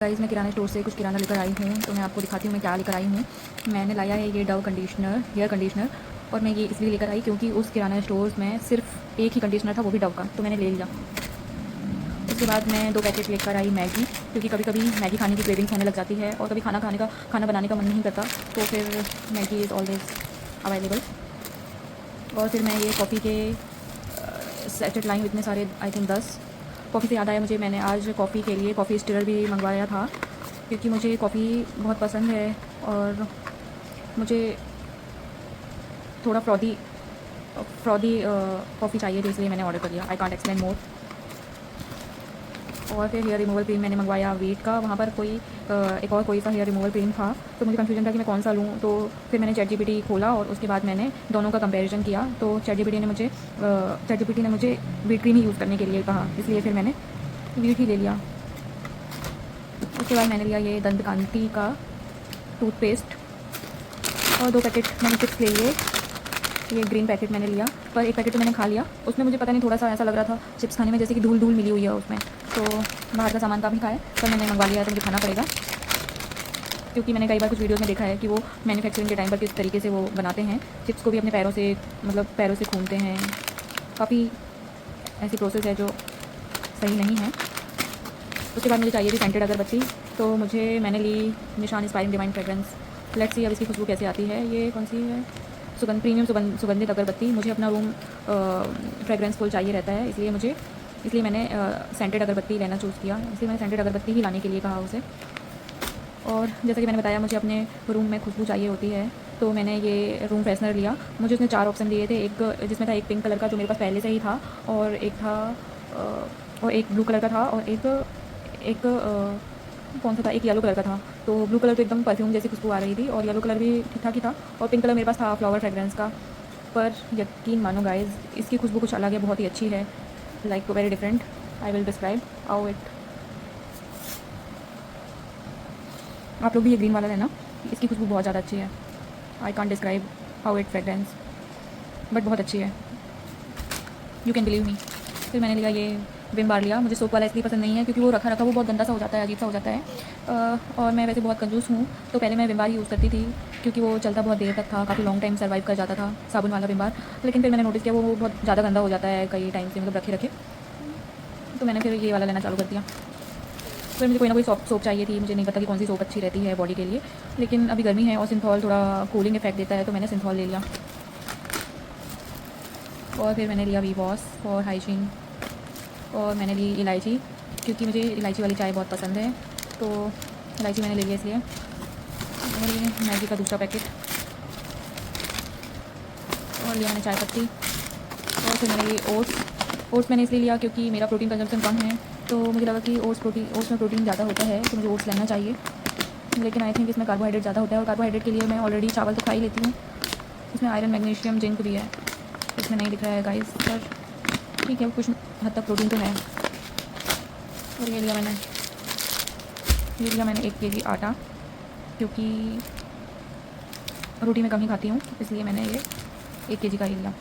Guys मैं किराना store से कुछ किराना लेकर आई हूँ, तो मैं आपको दिखाती हूँ मैं क्या लेकर आई हूँ। मैंने लाया है ये डव कंडीशनर, हेयर कंडीशनर। और मैं ये इसलिए लेकर आई क्योंकि उस किराना स्टोर में सिर्फ एक ही कंडीशनर था, वो भी डव का, तो मैंने ले लिया। उसके बाद मैं 2 पैकेट लेकर आई मैगी, क्योंकि कभी कभी मैगी खाने की क्रेविंग्स होने लग जाती है और कभी खाना बनाने का मन नहीं करता, तो फिर मैगी इज़ ऑलवेज़ अवेलेबल। और फिर मैं ये कॉफ़ी के सेटेट लाई हूँ इतने सारे, आई थिंक 10। कॉफ़ी से याद आया मुझे, मैंने आज कॉफ़ी के लिए कॉफ़ी स्टिरर भी मंगवाया था, क्योंकि मुझे कॉफ़ी बहुत पसंद है और मुझे थोड़ा फ्रॉदी कॉफ़ी चाहिए थी, इसलिए मैंने ऑर्डर कर लिया। आई कांट एक्सप्लेन मोर। और फिर हेयर रिमूवल क्रीम मैंने मंगवाया वीट का। वहाँ पर एक और कोई सा हेयर रिमूवल क्रीम था, तो मुझे कन्फ्यूजन था कि मैं कौन सा लूँ। तो फिर मैंने ChatGPT खोला और उसके बाद मैंने दोनों का कंपैरिजन किया। तो ChatGPT ने मुझे वीट क्रीम ही यूज़ करने के लिए कहा, इसलिए फिर मैंने वीट ही ले लिया। उसके बाद मैंने लिया ये दंतकांति का टूथपेस्ट और 2 पैकेट मैंने चिप्स ले लिए। ये ग्रीन पैकेट मैंने लिया, पर एक पैकेट तो मैंने खा लिया। उसमें मुझे पता नहीं, थोड़ा सा ऐसा लग रहा था चिप्स खाने में जैसे कि धूल मिली हुई है उसमें, तो बाहर का सामान काफ़ी खाया, पर मैंने मंगवा लिया, तो मुझे खाना पड़ेगा। क्योंकि मैंने कई बार कुछ वीडियोस में देखा है कि वो मैन्युफैक्चरिंग के टाइम पर किस तरीके से वो बनाते हैं, चिप्स को भी अपने पैरों से खूनते हैं। काफ़ी ऐसी प्रोसेस है जो सही नहीं है। उसके बाद मुझे चाहिए थी सेंटेड अगरबत्ती, तो मैंने ली निशान inspiring divine fragrance. Let's see अब इसकी खुशबू कैसे आती है। ये कौन सी है? प्रीमियम सुगंधित अगरबत्ती। मुझे अपना रूम फ्रेग्रेंस फुल चाहिए रहता है, इसलिए मैंने सेंटेड अगरबत्ती लेना चूज़ किया। इसलिए मैंने सेंटेड अगरबत्ती ही लाने के लिए कहा उसे। और जैसा कि मैंने बताया, मुझे अपने रूम में खुशबू चाहिए होती है, तो मैंने ये रूम फ्रेशनर लिया। मुझे उसने 4 ऑप्शन दिए थे, एक जिसमें था एक पिंक कलर का जो मेरे पास पहले से ही था, और एक ब्लू कलर का था, और एक कौन सा था, एक येलो कलर का था। तो ब्लू कलर तो एकदम परफ्यूम जैसी खुशबू आ रही थी, और येलो कलर भी ठीक ठाक ही था, और पिंक कलर मेरे पास था फ्लावर फ्रेग्रेंस का। पर यकीन मानो गाइज, इसकी खुशबू कुछ अलग है, बहुत ही अच्छी है, like very different. I will describe how it. आप लोग भी ये ग्रीन वाला लेना, इसकी खुशबू बहुत ज़्यादा अच्छी है। I can't describe how it fragrance, but बहुत अच्छी है, यू कैन बिलीव मी। फिर मैंने लिया ये विम बार लिया। मुझे सोप वाला इसलिए पसंद नहीं है क्योंकि वो रखा वो बहुत गंदा सा हो जाता है, अजीब सा हो जाता है। और मैं वैसे बहुत कंजूस हूँ, तो पहले मैं विम बार यूज़ करती थी क्योंकि वो चलता बहुत देर तक था, काफ़ी लॉन्ग टाइम सर्वाइव कर जाता था साबुन वाला विम बार। लेकिन फिर मैंने नोटिस किया वो बहुत ज़्यादा गंदा हो जाता है कई टाइम से, मतलब रखे, तो मैंने फिर ये वाला लेना चालू कर दिया। फिर मुझे कोई ना कोई सोप चाहिए थी। मुझे नहीं पता कि कौन सी सोप अच्छी रहती है बॉडी के लिए, लेकिन अभी गर्मी है और सिंथॉल थोड़ा कूलिंग इफेक्ट देता है, तो मैंने सिंथॉल ले लिया। और फिर मैंने लिया वीवॉश फॉर हाइजीन, और मैंने ली इलायची, क्योंकि मुझे इलायची वाली चाय बहुत पसंद है, तो इलायची मैंने ले लिया इसलिए। और ये मैगी का दूसरा पैकेट, और लिया मैंने चाय पत्ती। और फिर मैंने ये ओट्स मैंने इसलिए लिया क्योंकि मेरा प्रोटीन कंजम्पशन कम है, तो मुझे लगा कि ओट्स में प्रोटीन ज़्यादा होता है, तो मुझे ओट्स लेना चाहिए। लेकिन आई थिंक इसमें कार्बोहाइड्रेट ज़्यादा होता है, और कार्बोहाइड्रेट के लिए मैं ऑलरेडी चावल तो खा ही लेती हूँ। इसमें आयरन, मैग्नीशियम, जिंक भी है, इसमें नहीं दिख रहा है गाइस, पर ठीक है, कुछ हद तक प्रोटीन तो है। और ये लिया मैंने 1 kg आटा, क्योंकि रोटी में कम ही खाती हूँ, इसलिए मैंने ये 1 kg का ही लिया।